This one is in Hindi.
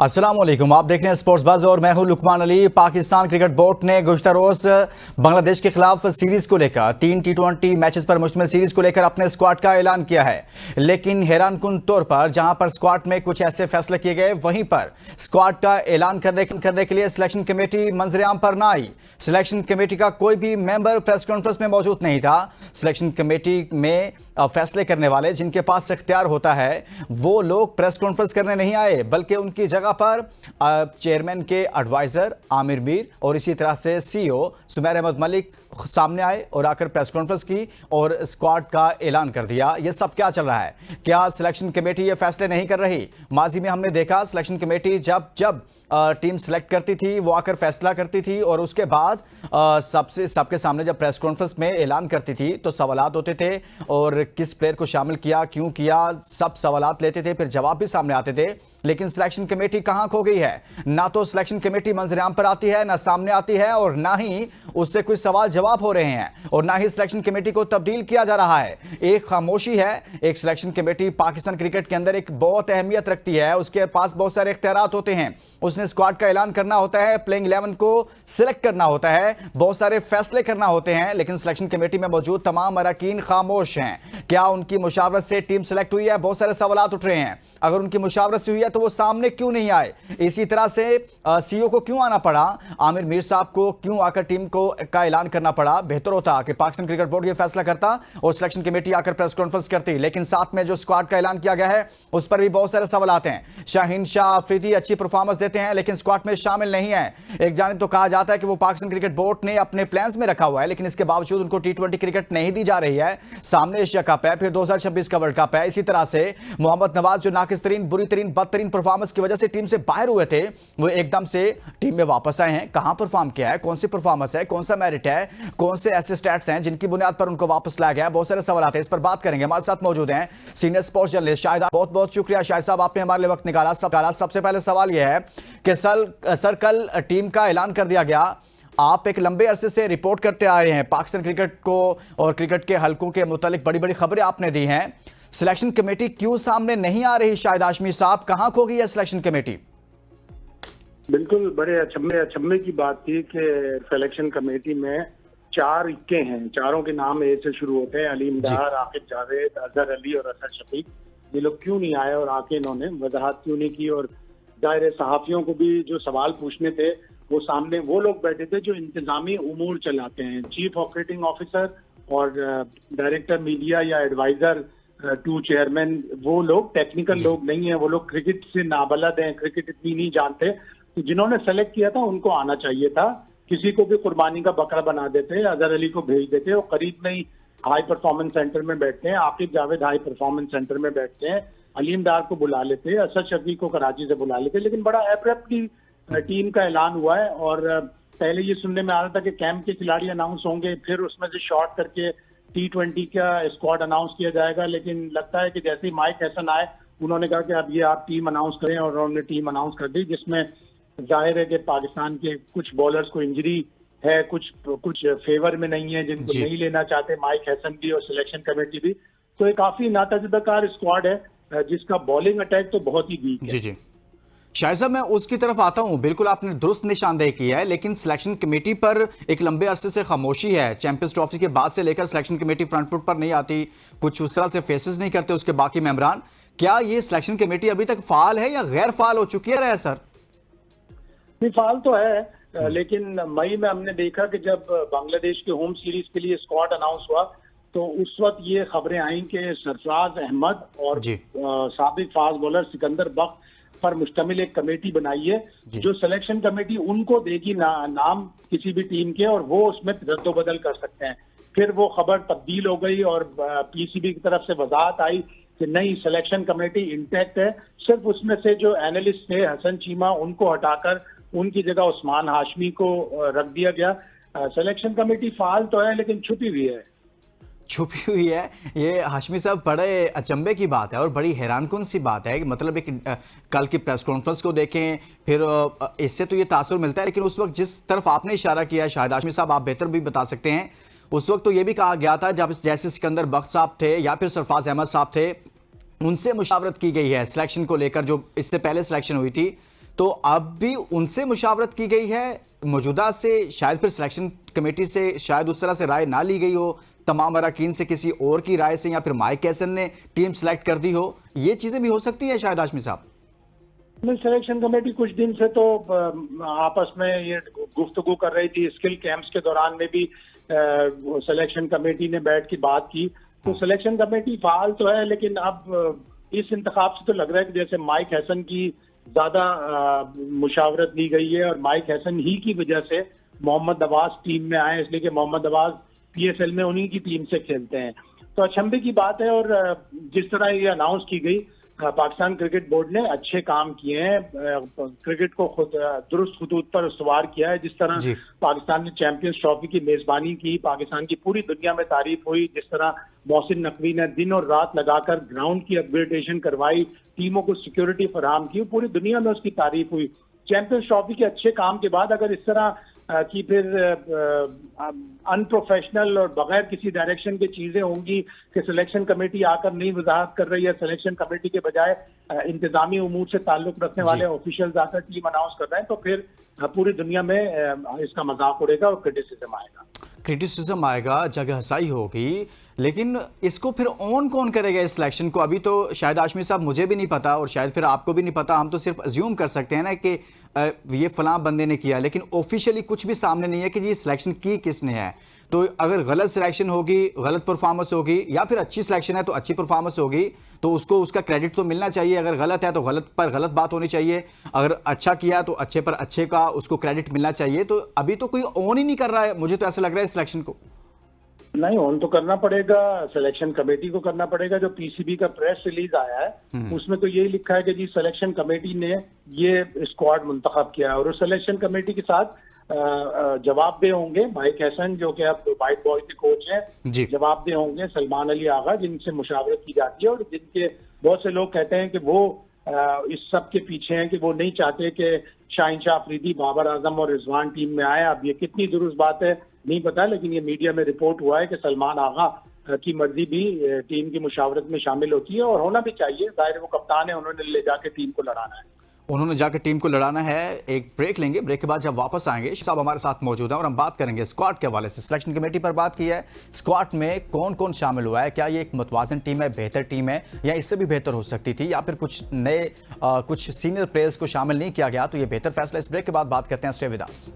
अस्सलाम वालेकुम, आप देख रहे हैं स्पोर्ट्स बज़ और मैं हूं लुकमान अली। पाकिस्तान क्रिकेट बोर्ड ने गुज़श्ता रोज बांग्लादेश के खिलाफ सीरीज को लेकर 3 T20 मैचेस पर मुश्तमिल सीरीज को लेकर अपने स्क्वाड का ऐलान किया है। लेकिन हैरानकुन तौर पर जहां पर स्क्वाड में कुछ ऐसे फैसले किए गए, वहीं पर स्क्वाड का ऐलान करने के लिए सिलेक्शन कमेटी मंजरेआम पर ना आई। सिलेक्शन कमेटी का कोई भी मेंबर प्रेस कॉन्फ्रेंस में मौजूद नहीं था। सिलेक्शन कमेटी में फैसले करने वाले जिनके पास इख्तियार होता है, वो लोग प्रेस कॉन्फ्रेंस करने नहीं आए, बल्कि उनकी जगह पर चेयरमैन के एडवाइजर आमिर मीर और इसी तरह से सीईओ सुमैर अहमद मलिक सामने आए और आकर प्रेस कॉन्फ्रेंस की और स्क्वाड का ऐलान कर दिया। ये सब क्या चल रहा है? क्या सिलेक्शन कमेटी ये फैसले नहीं कर रही? माजी में हमने देखा सिलेक्शन कमेटी जब टीम सेलेक्ट करती थी, वो आकर फैसला करती थी और उसके बाद सबके सामने जब प्रेस कॉन्फ्रेंस में ऐलान करती थी तो सवालात होते थे और किस प्लेयर को शामिल किया, क्यों किया, सब सवालात लेते थे, फिर जवाब भी सामने आते थे। लेकिन सिलेक्शन कमेटी कहां खो गई है? ना तो सिलेक्शन कमेटी मंजरेआम पर आती है, ना सामने आती है और ना ही उससे कोई सवाल जवाब हो रहे हैं और ना ही सिलेक्शन कमेटी को तब्दील किया जा रहा है। एक खामोशी है। एक सिलेक्शन कमेटी पाकिस्तान क्रिकेट के अंदर एक बहुत अहमियत रखती है, उसके पास बहुत सारे इख्तियारात होते हैं। उसने स्क्वाड का ऐलान करना होता है, प्लेइंग 11 को सिलेक्ट करना होता है, बहुत सारे फैसले करना होते हैं। लेकिन सिलेक्शन कमेटी में मौजूद तमाम अरकान खामोश हैं। क्या उनकी मुशावरत से टीम सेलेक्ट हुई है? बहुत सारे सवालात उठ रहे हैं। अगर उनकी मुशावरत से हुई है तो वो सामने क्यों नहीं आए? इसी तरह से सीईओ को क्यों आना पड़ा? आमिर मीर साहब को क्यों आकर टीम का ऐलान करना पड़ा? बेहतर होता कि पाकिस्तान क्रिकेट बोर्ड यह फैसला करता और सिलेक्शन कमेटी आकर प्रेस कॉन्फ्रेंस करती। लेकिन साथ में जो स्क्वाड का ऐलान किया गया है उस पर भी बहुत सारे सवाल आते हैं। शाहीन शाह अफरीदी अच्छी परफॉर्मेंस देते हैं लेकिन स्क्वाड में शामिल नहीं है। एक जानिब तो कहा जाता है कि वो पाकिस्तान क्रिकेट बोर्ड ने अपने प्लान्स में रखा हुआ है, लेकिन इसके बावजूद उनको T20 क्रिकेट नहीं दी जा रही है। सामने एशिया कप है, फिर 2026 का वर्ल्ड कप है। इसी तरह से मोहम्मद नवाज जो नाकिस तरीन, बुरी तरीन, बदतरीन परफॉर्मेंस की वजह से टीम से बाहर हुए थे, वो एकदम से टीम में वापस आए हैं। कहां परफॉर्म किया है, कौन सी परफॉर्मेंस है, कौन सा मेरिट है, कौन से ऐसे स्टैट्स हैं जिनकी बुनियाद पर उनको वापस लाया गया? बहुत सारे सवाल आते हैं, इस पर बात करेंगे। हमारे साथ मौजूद हैं सीनियर स्पोर्ट्स जर्नलिस्ट शाहिद। बहुत बहुत शुक्रिया शाहिद साहब, आपने हमारे लिए वक्त निकाला। सबसे पहले सवाल यह है कि सर कल टीम का ऐलान कर दिया गया। आप एक लंबे अरसे से रिपोर्ट करते आ रहे हैं पाकिस्तान क्रिकेट को और क्रिकेट के हलकों के मुतालिक बड़ी बड़ी खबरें आपने दी हैं। सिलेक्शन कमेटी क्यों सामने नहीं आ रही? शाहिद हाशमी साहब, कहां खो गई है सिलेक्शन कमेटी? बिल्कुल, बड़े अचंभे की बात थी कि सिलेक्शन कमेटी में 4 इक्के हैं। चारों के नाम ए से शुरू होते हैं, अलीम डार, आकिब जावेद, अजहर अली और असद शफीक। ये लोग क्यों नहीं आए और आके इन्होंने वजाहत क्यों नहीं की? और जाहिर सहाफियों को भी जो सवाल पूछने थे वो सामने वो लोग बैठे थे जो इंतजामी उमूर चलाते हैं, चीफ ऑपरेटिंग ऑफिसर और डायरेक्टर मीडिया या एडवाइजर टू चेयरमैन। वो लोग टेक्निकल लोग नहीं है, वो लोग क्रिकेट से नाबलद हैं, क्रिकेट इतनी नहीं जानते। तो जिन्होंने सेलेक्ट किया था उनको आना चाहिए था। किसी को भी कुर्बानी का बकरा बना देते, अजहर अली को भेज देते, वो करीब में ही हाई परफॉर्मेंस सेंटर में बैठते हैं, Aqib Javed high performance centre में बैठते हैं, अलीम डार को बुला लेते, असद शफीक को कराची से बुला लेते। लेकिन बड़ा एब्रप्टली टीम का ऐलान हुआ है और पहले ये सुनने में आ रहा था कि कैंप के खिलाड़ी अनाउंस होंगे, फिर उसमें से शॉर्ट करके T20 का स्क्वाड अनाउंस किया जाएगा। लेकिन लगता है कि जैसे ही माइक हैसन आए, उन्होंने कहा कि अब ये आप टीम अनाउंस करें और उन्होंने टीम अनाउंस कर दी, जिसमें जाहिर है कि पाकिस्तान के कुछ बॉलर्स को इंजरी है, कुछ फेवर में नहीं है, जिनको नहीं लेना चाहते, माइक हैसन भी और सिलेक्शन कमेटी भी। तो एक काफी नातजुर्बाकार स्क्वाड है जिसका बॉलिंग अटैक तो बहुत ही वीक है। जी शाहिद साहब, मैं उसकी तरफ आता हूं। बिल्कुल आपने दुरुस्त निशानदेही की है, लेकिन सिलेक्शन कमेटी पर एक लंबे अरसे से खामोशी है। चैंपियंस ट्रॉफी के बाद से लेकर सिलेक्शन कमेटी फ्रंट फुट पर नहीं आती, कुछ उस तरह से फेसेस नहीं करते उसके बाकी मेंबरान। क्या ये सिलेक्शन कमेटी अभी तक फाल है या गैर फाल हो चुकी है? सर फाल तो है, लेकिन मई में हमने देखा कि जब बांग्लादेश के होम सीरीज के लिए स्क्वाड अनाउंस हुआ तो उस वक्त ये खबरें आई कि सरफराज अहमद और साबिक फास्ट बॉलर सिकंदर बख्त पर मुश्तमिल एक कमेटी बनाई है जो सिलेक्शन कमेटी उनको देगी नाम किसी भी टीम के, और वो उसमें रद्दोबदल कर सकते हैं। फिर वो खबर तब्दील हो गई और पीसीबी की तरफ से वजाहत आई कि नहीं, सिलेक्शन कमेटी इंटैक्ट है। सिर्फ उसमें से जो एनालिस्ट थे हसन चीमा, उनको हटाकर उनकी जगह उस्मान हाशमी को रख दिया गया। सिलेक्शन कमेटी फाल तो है लेकिन छुपी हुई है। ये हाशमी साहब, बड़े अचंभे की बात है और बड़ी हैरानकुन सी बात है कि मतलब एक कल की प्रेस कॉन्फ्रेंस को देखें, फिर इससे तो ये तासुर मिलता है, लेकिन उस वक्त जिस तरफ आपने इशारा किया शायद हाशमी साहब आप बेहतर भी बता सकते हैं, उस वक्त तो ये भी कहा गया था जब जैसे सिकंदर बख्त साहब थे या फिर सरफराज अहमद साहब थे, उनसे मुशावरत की गई है सिलेक्शन को लेकर, जो इससे पहले सिलेक्शन हुई थी। तो अब भी उनसे मुशावरत की गई है मौजूदा से, शायद फिर सिलेक्शन कमेटी से शायद उस तरह से राय ना ली गई हो, तमाम अरकान से किसी और की राय से, या फिर माइक हैसन ने टीम सेलेक्ट कर दी हो, ये चीजें भी हो सकती है शायद हाशमी साहब। सिलेक्शन कमेटी कुछ दिन से तो आपस में ये गुफ्तगू कर रही थी, स्किल कैंप्स के दौरान में भी सिलेक्शन कमेटी ने बैठ के बात की, तो सिलेक्शन कमेटी फाल तो है, लेकिन अब इस इंतखाब से तो लग रहा है कि जैसे माइक हैसन की ज्यादा मुशावरत ली गई है और माइक हैसन ही की वजह से मोहम्मद नवाज टीम में आए, इसलिए कि मोहम्मद नवाज PSL में उन्हीं की टीम से खेलते हैं। तो अचंभे की बात है। और जिस तरह ये अनाउंस की गई, पाकिस्तान क्रिकेट बोर्ड ने अच्छे काम किए हैं, क्रिकेट को खुद दुरुस्त खतूत पर सवार किया है। जिस तरह पाकिस्तान ने चैंपियंस ट्रॉफी की मेजबानी की, पाकिस्तान की पूरी दुनिया में तारीफ हुई। जिस तरह मोहसिन नकवी ने दिन और रात लगाकर ग्राउंड की अपग्रेडेशन करवाई, टीमों को सिक्योरिटी फराहम की, पूरी दुनिया में उसकी तारीफ हुई। चैंपियंस ट्रॉफी के अच्छे काम के बाद अगर इस तरह कि फिर अनप्रोफेशनल और बगैर किसी डायरेक्शन की चीजें होंगी कि सिलेक्शन कमेटी आकर नई वजाहत कर रही है, सिलेक्शन कमेटी के बजाय इंतजामी उमूर से ताल्लुक रखने वाले ऑफिशियल्स आकर टीम अनाउंस कर रहे हैं, तो फिर पूरी दुनिया में इसका मजाक उड़ेगा और क्रिटिसिज्म आएगा, जगह हसाई होगी। लेकिन इसको फिर ऑन कौन करेगा इस सिलेक्शन को? अभी तो शायद हाशमी साहब मुझे भी नहीं पता और शायद फिर आपको भी नहीं पता, हम तो सिर्फ अज्यूम कर सकते हैं ना कि ये फलां बंदे ने किया, लेकिन ऑफिशियली कुछ भी सामने नहीं है कि ये सिलेक्शन की किसने है। तो अगर गलत सिलेक्शन होगी, गलत परफॉर्मेंस होगी, या फिर अच्छी सिलेक्शन है तो अच्छी परफॉर्मेंस होगी, तो उसको उसका क्रेडिट तो मिलना चाहिए। अगर गलत है तो गलत पर गलत बात होनी चाहिए, अगर अच्छा किया तो अच्छे पर अच्छे का उसको क्रेडिट मिलना चाहिए। तो अभी तो कोई ऑन ही नहीं कर रहा है, मुझे तो ऐसा लग रहा है सिलेक्शन को। नहीं, ऑन तो करना पड़ेगा, सिलेक्शन कमेटी को करना पड़ेगा। जो PCB का प्रेस रिलीज आया है उसमें तो यही लिखा है कि जी सिलेक्शन कमेटी ने ये स्क्वाड मुंतखब किया है और उस सिलेक्शन कमेटी के साथ जवाबदेह होंगे माइक हैसन, जो कि अब वाइट बॉय के कोच हैं, जवाबदेह होंगे सलमान अली आगा, जिनसे मुशावरत की जाती है और जिनके बहुत से लोग कहते हैं कि वो इस सब के पीछे हैं कि वो नहीं चाहते कि शाहीन शाह अफरीदी, बाबर आजम और रिजवान टीम में आए। अब ये कितनी दुरुस्त बात है नहीं पता, लेकिन ये मीडिया में रिपोर्ट हुआ है कि सलमान आगा की मर्जी भी टीम की मुशावरत में शामिल होती है और होना भी चाहिए। जाहिर वो कप्तान है, उन्होंने ले जाकर टीम को लड़ाना है। उन्होंने जाकर टीम को लड़ाना है। एक ब्रेक लेंगे, ब्रेक के बाद जब वापस आएंगे साहब हमारे साथ मौजूद हैं और हम बात करेंगे स्क्वाड के हवाले से। सिलेक्शन कमेटी पर बात की है, स्क्वाड में कौन कौन शामिल हुआ है, क्या ये एक मुतवाज़िन टीम है, बेहतर टीम है, या इससे भी बेहतर हो सकती थी, या फिर कुछ नए कुछ सीनियर प्लेयर्स को शामिल नहीं किया गया, तो ये बेहतर फैसला। इस ब्रेक के बाद बात करते हैं। Stay with us.